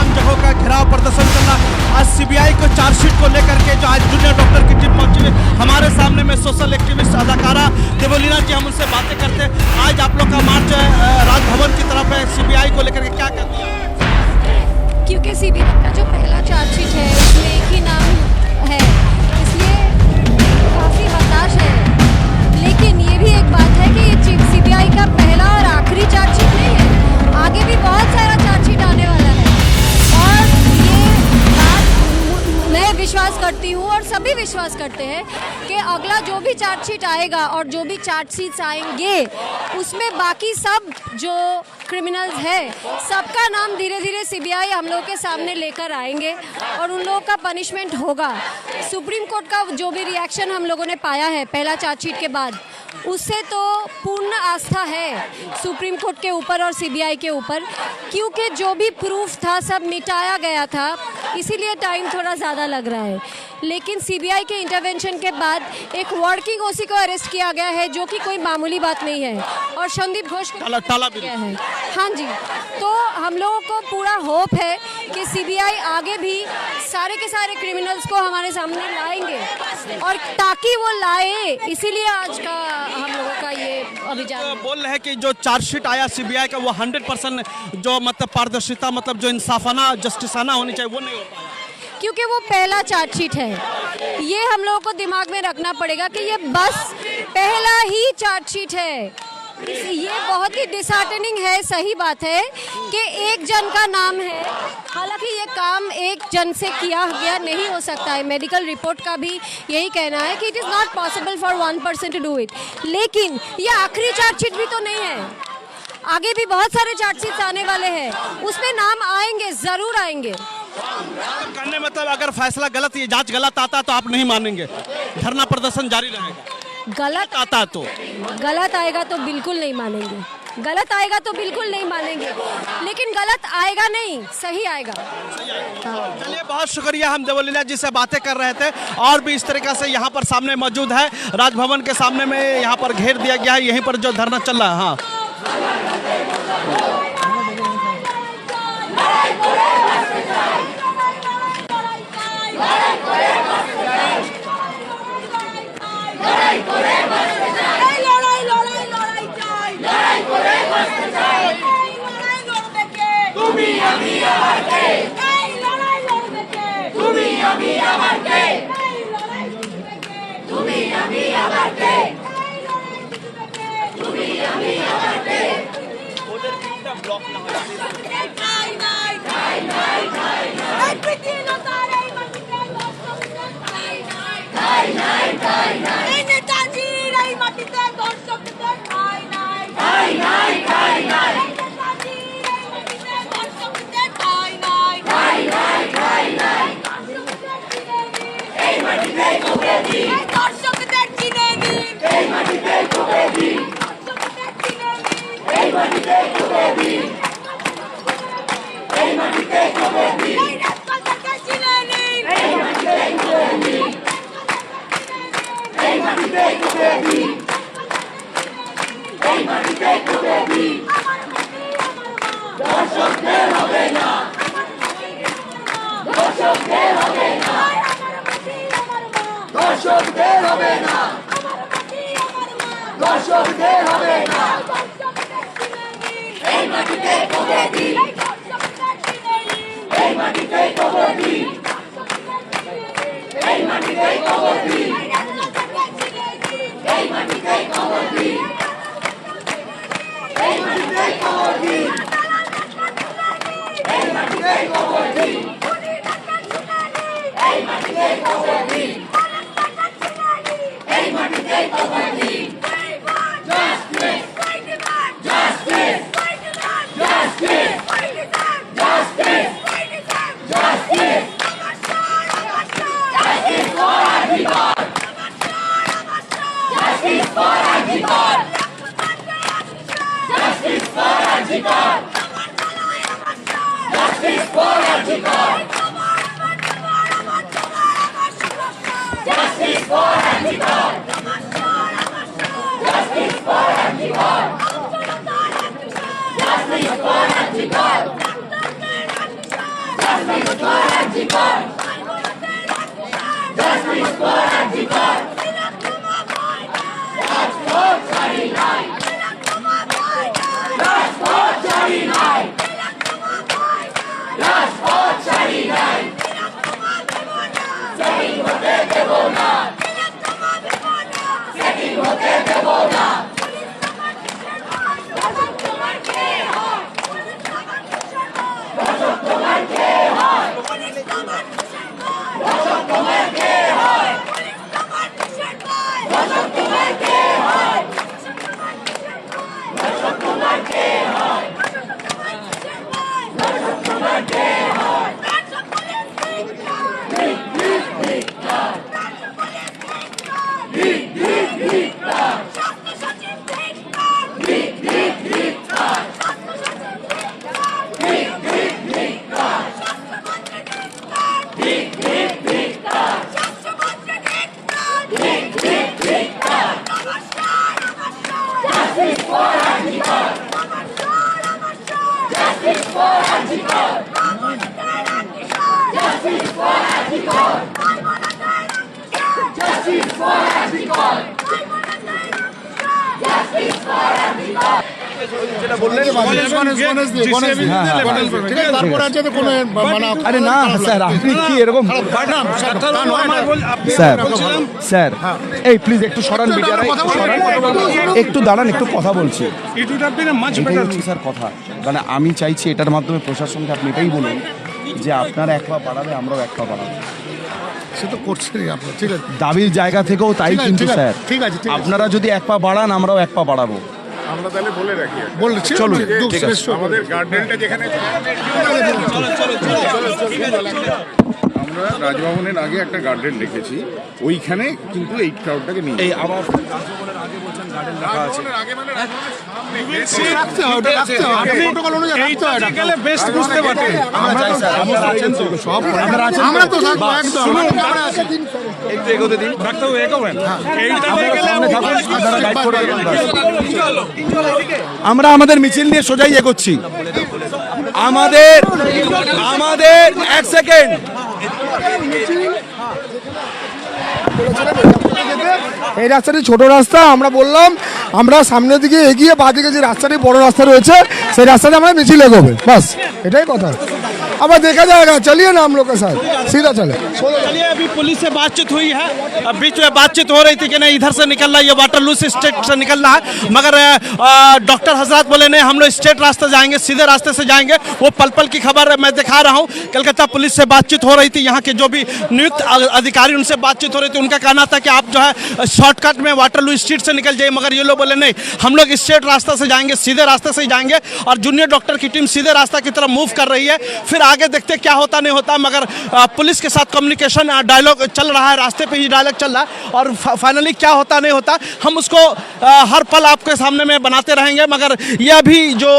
तमाम जगहों का घेराव प्रदर्शन चल रहा। आज सीबीआई को चार्जशीट को लेकर के जो आज जूनियर डॉक्टर की टीम पहुंची है हमारे सामने में सोशल एक्टिविस्ट अदाकारा देवलीना जी, हम उनसे बातें करते हैं। आज आप लोग का मार्च राजभवन की तरफ है, सीबीआई को लेकर के क्या कहते हैं? क्योंकि सीबीआई का जो पहला चार्जशीट है उसमें एक ही नाम है, इसलिए काफ़ी हताश है। लेकिन ये भी एक बात है कि ये सीबीआई का पहला और आखिरी चार्जशीट नहीं है, आगे भी बहुत सारा चार्जशीट आने वाला है। और ये बात मैं विश्वास करती हूँ और सभी विश्वास करते हैं कि अगला जो भी चार्जशीट आएगा और जो भी चार्जशीट्स आएंगे उसमें बाकी सब जो क्रिमिनल्स है सबका नाम धीरे धीरे सीबीआई हम लोगों के सामने लेकर आएंगे और उन लोगों का पनिशमेंट होगा। सुप्रीम कोर्ट का जो भी रिएक्शन हम लोगों ने पाया है पहला चार्जशीट के बाद, उससे तो पूर्ण आस्था है सुप्रीम कोर्ट के ऊपर और सीबीआई के ऊपर, क्योंकि जो भी प्रूफ था सब मिटाया गया था, इसीलिए टाइम थोड़ा ज़्यादा लग रहा है। लेकिन सीबीआई के इंटरवेंशन के बाद एक वर्किंग ओसी को अरेस्ट किया गया है, जो कि कोई मामूली बात नहीं है, और संदीप घोष को टाला किया है। हाँ जी, तो हम लोगों को पूरा होप है कि सीबीआई आगे भी सारे के सारे क्रिमिनल्स को हमारे सामने लाएंगे, और ताकि वो लाए इसीलिए आज का हम लोगों का ये अभियान तो बोल रहे हैं कि जो चार्जशीट आया सीबीआई का वो 100% जो मतलब पारदर्शिता, मतलब जो इंसाफाना जस्टिसाना होनी चाहिए वो नहीं हो पाया, क्योंकि वो पहला चार्जशीट है। ये हम लोगों को दिमाग में रखना पड़ेगा कि ये बस पहला ही चार्जशीट है। ये बहुत ही डिसहार्टनिंग है, सही बात है कि एक जन का नाम है, हालांकि ये काम एक जन से किया गया नहीं हो सकता है। मेडिकल रिपोर्ट का भी यही कहना है कि it is not possible for 1% to do it. लेकिन ये आखिरी चार्जशीट भी तो नहीं है, आगे भी बहुत सारे चार्जशीट्स आने वाले हैं, उसमें नाम आएंगे, ज़रूर आएंगे। करने मतलब अगर फैसला गलत, ये जांच गलत आता तो आप नहीं मानेंगे, धरना प्रदर्शन जारी रहेगा? गलत आता तो गलत आएगा तो बिल्कुल नहीं मानेंगे, गलत आएगा तो बिल्कुल नहीं मानेंगे, लेकिन गलत आएगा नहीं, सही आएगा। चलिए, बहुत शुक्रिया। हम देवलीना जी से बातें कर रहे थे, और भी इस तरीके से यहाँ पर सामने मौजूद है, राजभवन के सामने में यहाँ पर घेर दिया गया है, यहीं पर जो धरना चल रहा है। हाँ, আরে না স্যার, আপনি কি এরকম স্যার স্যার এই প্লিজ একটু সরান মিডিয়ারা, একটু দাঁড়ান, একটু কথা বলছি। এটাই হচ্ছে স্যার কথা, মানে আমি চাইছি এটার মাধ্যমে প্রশাসনকে আপনি এটাই বলুন যে আপনারা এক পা বাড়াবে, আমরাও এক পা বাড়াবো। সে তো করছে আপনার, ঠিক আছে, দাবির জায়গা থেকেও তাই, কিন্তু স্যার ঠিক আছে, আপনারা যদি এক পা বাড়ান আমরাও এক পা বাড়াবো। আমরা তাহলে বলে রাখি, বলছি চলুন, ঠিক আছে। আমাদের গার্ডেনটা যেখানে আমরা রাজভবনের আগে একটা গার্ডেন রেখেছি, ওইখানে কিন্তু এই ক্রাউডটাকে নিয়ে এই আবার রাখতে হবে, রাখতে হবে, প্রোটোকল অনুযায়ী রাখতে হবে। আমরা তো থাকবো একদম। একটু এগোতে দিন, আমরা আমাদের মিছিল নিয়ে সোজাই এগোচ্ছি। আমাদের এক সেকেন্ড, এই রাস্তাটি ছোট রাস্তা, আমরা বললাম আমরা সামনের দিকে এগিয়ে বাঁদিকে যে রাস্তাটি বড় রাস্তা রয়েছে সেই রাস্তাতে আমরা মিছিল এগোবে, বাস এটাই কথা। अब देखा जाएगा, चलिए ना हम लोग के साथ, सीधा चले। चलिए, अभी पुलिस से बातचीत हुई है, अब बीच में बातचीत हो रही थी कि नहीं इधर से निकलना है, ये वाटरलू से स्टेट से निकलना है, मगर डॉक्टर हजरत बोले नहीं, हम लोग स्टेट रास्ते जाएंगे, सीधे रास्ते से जाएंगे। वो पल पल की खबर मैं दिखा रहा हूँ। कलकत्ता पुलिस से बातचीत हो रही थी, यहाँ के जो भी नियुक्त अधिकारी उनसे बातचीत हो रही थी, उनका कहना था कि आप जो है शॉर्टकट में वाटरलू स्ट्रीट से निकल जाइए, मगर ये लोग बोले नहीं, हम लोग स्टेट रास्ते से जाएंगे, सीधे रास्ते से ही जाएंगे। और जूनियर डॉक्टर की टीम सीधे रास्ता की तरफ मूव कर रही है, फिर आगे देखते क्या होता नहीं होता। मगर पुलिस के साथ कम्युनिकेशन डायलॉग चल रहा है, रास्ते पे ही डायलॉग चल रहा है, और फाइनली क्या होता नहीं होता हम उसको हर पल आपके सामने में बनाते रहेंगे। मगर यह भी जो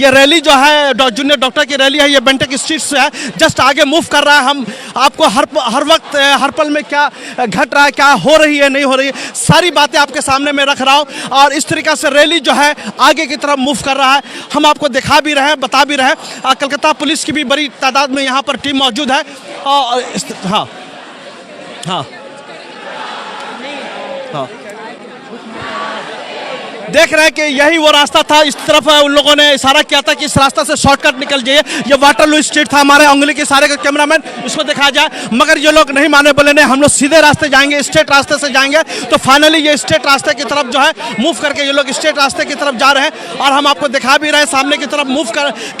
ये रैली जो है जूनियर डॉक्टर की रैली है, ये बेंटेक स्ट्रीट से है, जस्ट आगे मूव कर रहा है। हम आपको हर वक्त हर पल में क्या घट रहा है, क्या हो रही है नहीं हो रही है, सारी बातें आपके सामने में रख रहा हूँ। और इस तरीक़े से रैली जो है आगे की तरफ मूव कर रहा है, हम आपको दिखा भी रहे हैं, बता भी रहे हैं। कलकत्ता पुलिस की भी बड़ी तादाद में यहाँ पर टीम मौजूद है। और हाँ हाँ हाँ, देख रहे हैं कि यही वो रास्ता था, इस तरफ उन लोगों ने इशारा किया था कि इस रास्ता से शॉर्टकट निकल जाइए। ये वाटरलू स्ट्रीट था, हमारे उंगली के सारे का कैमरामैन इसको दिखाया जाए, मगर ये लोग नहीं माने, बोले नहीं हम लोग सीधे रास्ते जाएंगे, स्टेट रास्ते से जाएंगे। तो फाइनली ये स्टेट रास्ते की तरफ जो है मूव करके ये लोग स्टेट रास्ते की तरफ जा रहे हैं। और हम आपको दिखा भी रहे हैं, सामने की तरफ मूव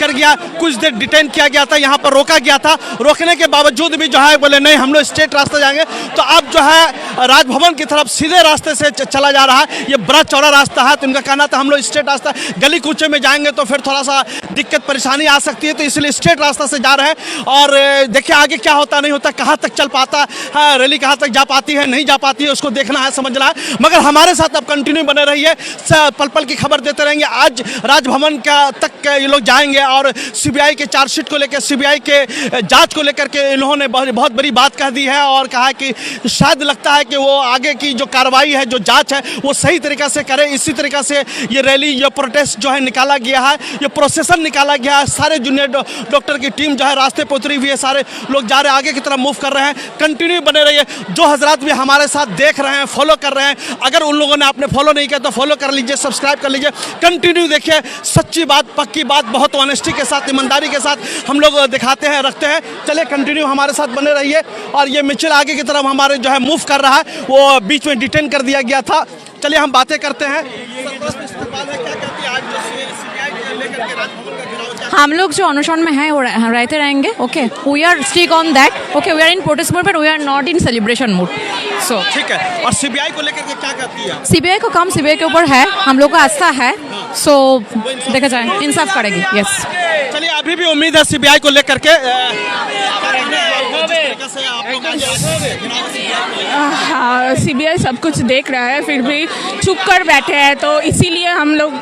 कर गया, कुछ देर डिटेन किया गया था, यहाँ पर रोका गया था, रोकने के बावजूद भी जो है बोले नहीं हम लोग स्टेट रास्ते जाएंगे। तो अब जो है राजभवन की तरफ सीधे रास्ते से चला जा रहा है। ये बड़ा चौड़ा रास्ता है, तो उनका कहना था हम लोग स्ट्रेट रास्ता, गली कूचे में जाएंगे तो फिर थोड़ा सा दिक्कत परेशानी आ सकती है, तो इसलिए स्ट्रेट रास्ता से जा रहे हैं। और देखिए आगे क्या होता नहीं होता, कहाँ तक चल पाता है रैली, कहाँ तक जा पाती है नहीं जा पाती है, उसको देखना है, समझना है। मगर हमारे साथ अब कंटिन्यू बने रहिए, पल पल की खबर देते रहेंगे। आज राजभवन का तक ये लोग जाएंगे और सीबीआई के चार्जशीट को लेकर, सीबीआई के जाँच को लेकर के इन्होंने बहुत बड़ी बात कह दी है और कहा कि शायद लगता है है कि वो आगे की जो कार्रवाई है, जो जांच है, वो सही तरीक़ा से करे। इसी तरीक़ा से ये रैली, ये प्रोटेस्ट जो है निकाला गया है, ये प्रोसेसन निकाला गया है। सारे जूनियर डॉक्टर की टीम जो है रास्ते पर उतरी हुई है, सारे लोग जा रहे हैं, आगे की तरफ मूव कर रहे हैं। कंटिन्यू बने रहिए। जो हजरात भी हमारे साथ देख रहे हैं, फॉलो कर रहे हैं, अगर उन लोगों ने आपने फॉलो नहीं किया तो फॉलो कर लीजिए, सब्सक्राइब कर लीजिए। कंटिन्यू देखिए, सच्ची बात, पक्की बात, बहुत ऑनेस्टी के साथ, ईमानदारी के साथ हम लोग दिखाते हैं, रखते हैं। चलिए कंटिन्यू हमारे साथ बने रहिए। और ये मिचिल आगे की तरफ हमारे जो है मूव कर रहा है, वो बीच में डिटेन कर दिया गया था। चलिए हम बातें करते हैं। हम लोग जो अनुशासन में हैं वो रहते रहेंगे। Okay, we are stick on that. Okay, we are in protest mode but we are not in celebration mode. So ठीक है। और सीबीआई को लेकर के क्या कहती है? सीबीआई को काम सीबीआई के ऊपर है, हम लोग को आस्था है। सो देखा जाए, इंसाफ करेगी। यस, चलिए अभी भी उम्मीद है सीबीआई को लेकर के। हाँ, सीबीआई सब कुछ देख रहा है, फिर भी चुप कर बैठे हैं, तो इसीलिए हम लोग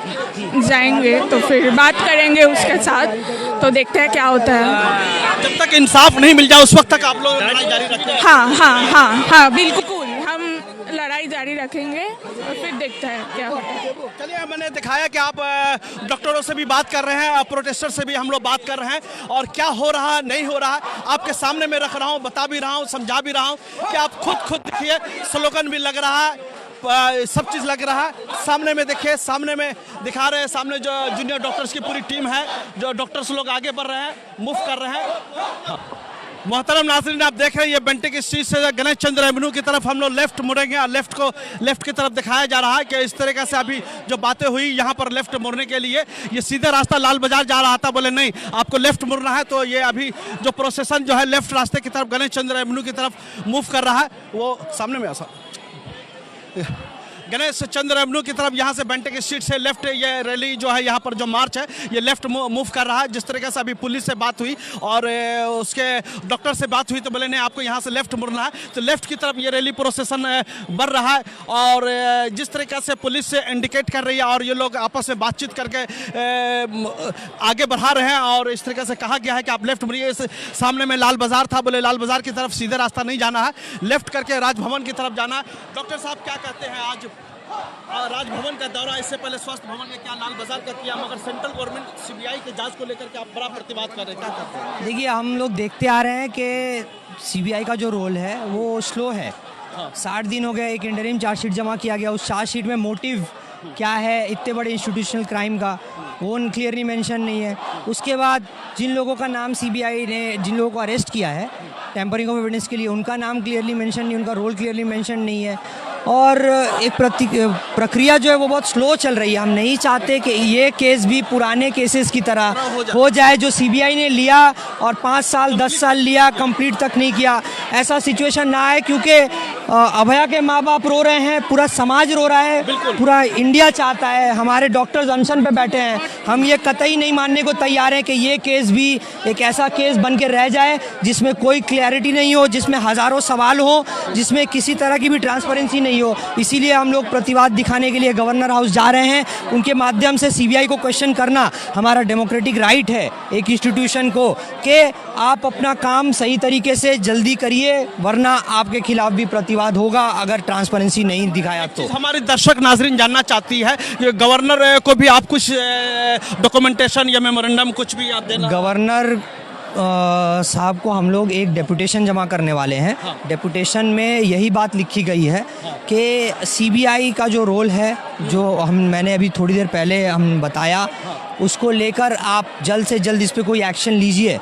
जाएंगे, तो फिर बात करेंगे उसके साथ, तो देखते हैं क्या होता है। जब तक इंसाफ नहीं मिल जाए उस वक्त तक आप लोग लड़ाई जारी रखेंगे? हाँ, बिल्कुल हम लड़ाई जारी रखेंगे और फिर देखते हैं क्या होता है। चलिए, मैंने दिखाया कि आप डॉक्टरों से भी बात कर रहे हैं, प्रोटेस्टर से भी हम लोग बात कर रहे हैं, और क्या हो रहा है, नहीं हो रहा है, आपके सामने में रख रहा हूँ, बता भी रहा हूँ, समझा भी रहा हूँ कि आप खुद देखिए। स्लोगन भी लग रहा है, सब चीज़ लग रहा है। सामने में देखिए, सामने में दिखा रहे हैं, सामने जो जूनियर डॉक्टर्स की पूरी टीम है, जो डॉक्टर्स लोग आगे बढ़ रहे हैं, मूव कर रहे हैं। मोहतरम नाज़रीन, आप देख रहे हैं ये बेंटिक स्ट्रीट से गणेश चंद्र एवेन्यू की तरफ हम लोग लेफ्ट मुड़ेंगे, और लेफ्ट की तरफ दिखाया जा रहा है कि इस तरीके से अभी जो बातें हुई यहाँ पर लेफ्ट मुड़ने के लिए, ये सीधा रास्ता लाल बाजार जा रहा था, बोले नहीं आपको लेफ्ट मुड़ना है, तो ये अभी जो प्रोसेसन जो है लेफ्ट रास्ते की तरफ गणेश चंद्र एवेन्यू की तरफ मूव कर रहा है। वो सामने में ऐसा गणेश चंद्र एवेन्यू की तरफ यहाँ से बेंटिक स्ट्रीट से लेफ्ट, ये रैली जो है यहाँ पर जो मार्च है ये लेफ्ट मूव कर रहा है। जिस तरीके से अभी पुलिस से बात हुई और उसके डॉक्टर से बात हुई, तो बोले नहीं आपको यहाँ से लेफ्ट मुड़ना है, तो लेफ्ट की तरफ ये रैली प्रोसेसन बढ़ रहा है। और जिस तरीके से पुलिस से इंडिकेट कर रही है और ये लोग आपस में बातचीत करके आगे बढ़ा रहे हैं, और इस तरीके से कहा गया है कि आप लेफ्ट मुड़िए। इस सामने में लाल बाजार था, बोले लाल बाजार की तरफ सीधे रास्ता नहीं जाना है, लेफ्ट करके राजभवन की तरफ जाना है। डॉक्टर साहब क्या कहते हैं, आज राजभवन का दौरा, इससे पहले स्वास्थ्य भवन का क्या, लाल बाजार का किया, मगर सेंट्रल गवर्नमेंट सीबीआई के जांच को लेकर के आप बड़ा प्रतिवाद कर रहे हैं, क्या करते हैं? देखिए, हम लोग देखते आ रहे हैं कि सीबीआई का जो रोल है वो स्लो है। 60 दिन हो गए, एक इंटरिम चार्जशीट जमा किया गया, उस चार्जशीट में मोटिव क्या है इतने बड़े इंस्टीट्यूशनल क्राइम का, वो क्लियरली मेंशन नहीं है। उसके बाद जिन लोगों का नाम सीबीआई ने, जिन लोगों को अरेस्ट किया है टेम्परिंग ऑफ एविडेंस के लिए, उनका नाम क्लियरली मेंशन नहीं, उनका रोल क्लियरली मेंशन नहीं है। और एक प्रक्रिया जो है वो बहुत स्लो चल रही है। हम नहीं चाहते कि ये केस भी पुराने केसेस की तरह हो जाए जो सीबीआई ने लिया और 5 साल 10 साल लिया, कंप्लीट तक नहीं किया, ऐसा सिचुएशन ना आए। क्योंकि अभया के माँ बाप रो रहे हैं, पूरा समाज रो रहा है, पूरा इंडिया चाहता है, हमारे डॉक्टर्स अनशन पे बैठे हैं। हम ये कतई नहीं मानने को तैयार हैं कि ये केस भी एक ऐसा केस बन के रह जाए जिसमें कोई क्लैरिटी नहीं हो, जिसमें हज़ारों सवाल हो, जिसमें किसी तरह की भी ट्रांसपेरेंसी नहीं हो। इसीलिए हम लोग प्रतिवाद दिखाने के लिए गवर्नर हाउस जा रहे हैं। उनके माध्यम से सीबीआई को क्वेश्चन करना हमारा डेमोक्रेटिक राइट है एक इंस्टीट्यूशन को, कि आप अपना काम सही तरीके से जल्दी करिए, वरना आपके खिलाफ भी प्रतिवाद होगा अगर ट्रांसपेरेंसी नहीं दिखाया तो। हमारे दर्शक नाजरीन जानना चाहती है कि गवर्नर को भी आप कुछ डॉक्यूमेंटेशन या मेमोरेंडम कुछ भी आप देना? गवर्नर साहब को हम लोग एक डेपुटेशन जमा करने वाले हैं। डेपुटेशन में यही बात लिखी गई है कि सीबीआई का जो रोल है, जो मैंने अभी थोड़ी देर पहले हम बताया, उसको लेकर आप जल्द से जल्द इस पे कोई एक्शन लीजिए,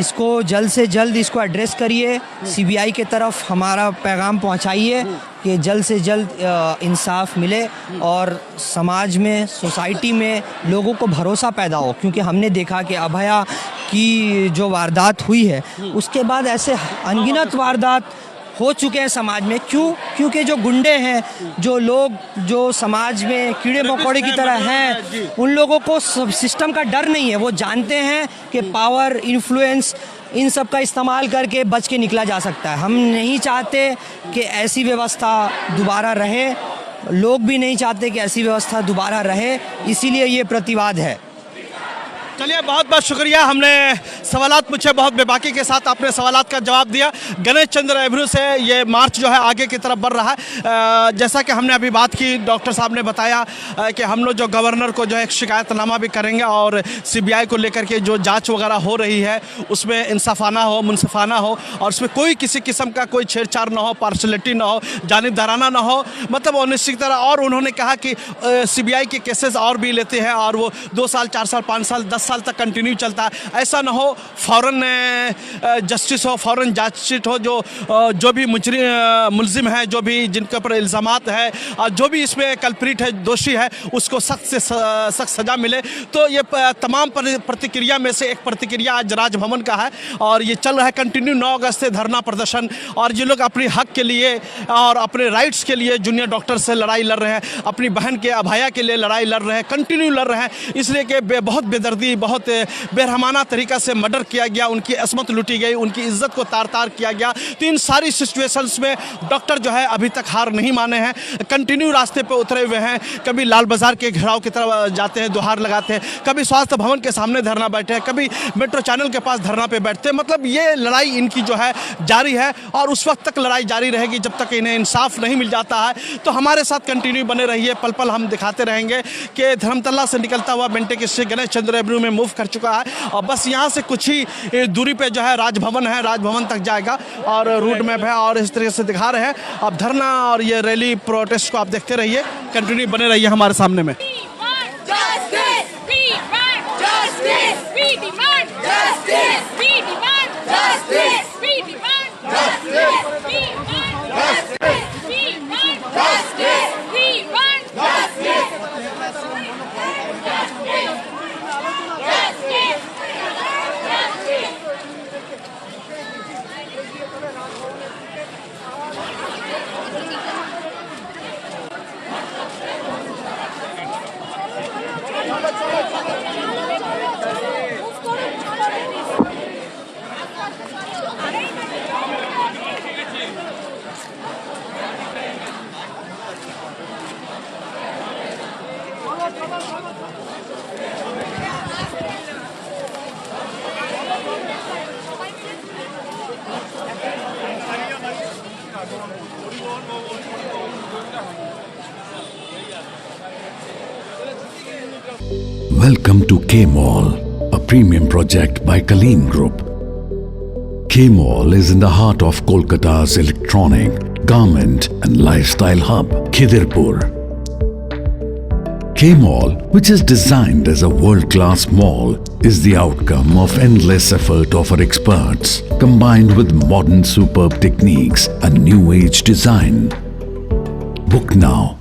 इसको जल्द से जल्द इसको एड्रेस करिए, सीबीआई के तरफ हमारा पैगाम पहुंचाइए कि जल्द से जल्द इंसाफ मिले और समाज में, सोसाइटी में लोगों को भरोसा पैदा हो। क्योंकि हमने देखा कि अभया की जो वारदात हुई है उसके बाद ऐसे अनगिनत वारदात हो चुके हैं समाज में। क्यों? क्योंकि जो गुंडे हैं, जो लोग जो समाज में कीड़े मकोड़े की तरह हैं, उन लोगों को सिस्टम का डर नहीं है। वो जानते हैं कि पावर, इन्फ्लुएंस, इन सब का इस्तेमाल करके बच के निकला जा सकता है। हम नहीं चाहते कि ऐसी व्यवस्था दोबारा रहे, लोग भी नहीं चाहते कि ऐसी व्यवस्था दोबारा रहे, इसीलिए ये प्रतिवाद है। चलिए, बहुत बहुत शुक्रिया। हमने सवालात पूछे, बहुत बेबाकी के साथ आपने सवालात का जवाब दिया। गणेश चंद्र एवेन्यू से ये मार्च जो है आगे की तरफ बढ़ रहा है। जैसा कि हमने अभी बात की, डॉक्टर साहब ने बताया कि हम लोग जो गवर्नर को जो है एक शिकायतनामा भी करेंगे और सीबीआई को लेकर के जो जांच वगैरह हो रही है उसमें इंसाफाना हो, मुनसिफाना हो और उसमें कोई किसी किस्म का कोई छेड़छाड़ ना हो, पार्शलिटी ना हो, जानिबदाराना ना हो, मतलब वो निश्चित तरह। और उन्होंने कहा कि सीबीआई के केसेस और भी लेते हैं और वो 2 साल, 4 साल, 5 साल, 10 साल तक कंटिन्यू चलता है। ऐसा ना हो, फ़ौरन जस्टिस हो, फ़ौरन चार्जशीट हो, जो भी मुलजिम है, जो भी जिनके ऊपर इल्ज़ामात है और जो भी इसमें कल्प्रिट है, दोषी है, उसको सख्त से सख्त सज़ा मिले। तो ये तमाम प्रतिक्रिया में से एक प्रतिक्रिया आज राजभवन का है और ये चल रहा है कंटिन्यू। 9 अगस्त से धरना प्रदर्शन और ये लोग अपने हक के लिए और अपने राइट्स के लिए जूनियर डॉक्टर से लड़ाई लड़ रहे हैं, अपनी बहन के अभाया के लिए लड़ाई लड़ रहे हैं, कंटिन्यू लड़ रहे हैं। इसलिए कि बहुत बेदर्दी, बहुत बेरहमाना तरीक़ा से मर्डर किया गया, उनकी असमत लूटी गई, उनकी इज्जत को तार तार किया गया। तो इन सारी सिचुएशंस में डॉक्टर जो है अभी तक हार नहीं माने हैं, कंटिन्यू रास्ते पे उतरे हुए हैं। कभी लाल बाजार के घेराव की तरफ जाते हैं, दुहार लगाते हैं, कभी स्वास्थ्य भवन के सामने धरना बैठे हैं, कभी मेट्रो चैनल के पास धरना पे बैठते हैं। मतलब ये लड़ाई इनकी जो है जारी है और उस वक्त तक लड़ाई जारी रहेगी जब तक इन्हें इंसाफ नहीं मिल जाता है। तो हमारे साथ कंटिन्यू बने रहिए, पल पल हम दिखाते रहेंगे कि धर्मतला से निकलता हुआ बेंटेक स्ट्रीट गणेश चंद्र एवेन्यू में मूव कर चुका है और बस यहाँ से कुछ ही दूरी पे जो है राजभवन है, राजभवन तक जाएगा और रूट मैप है और इस तरीके से दिखा रहे हैं। अब धरना और ये रैली प्रोटेस्ट को आप देखते रहिए, कंटिन्यू बने रहिए हमारे सामने में। Welcome to K-Mall, a premium project by Kaleen Group. K-Mall is in the heart of Kolkata's electronic, garment and lifestyle hub, Khidirpur. K-Mall, which is designed as a world-class mall, is the outcome of endless effort of our experts, combined with modern superb techniques and new age design. Book now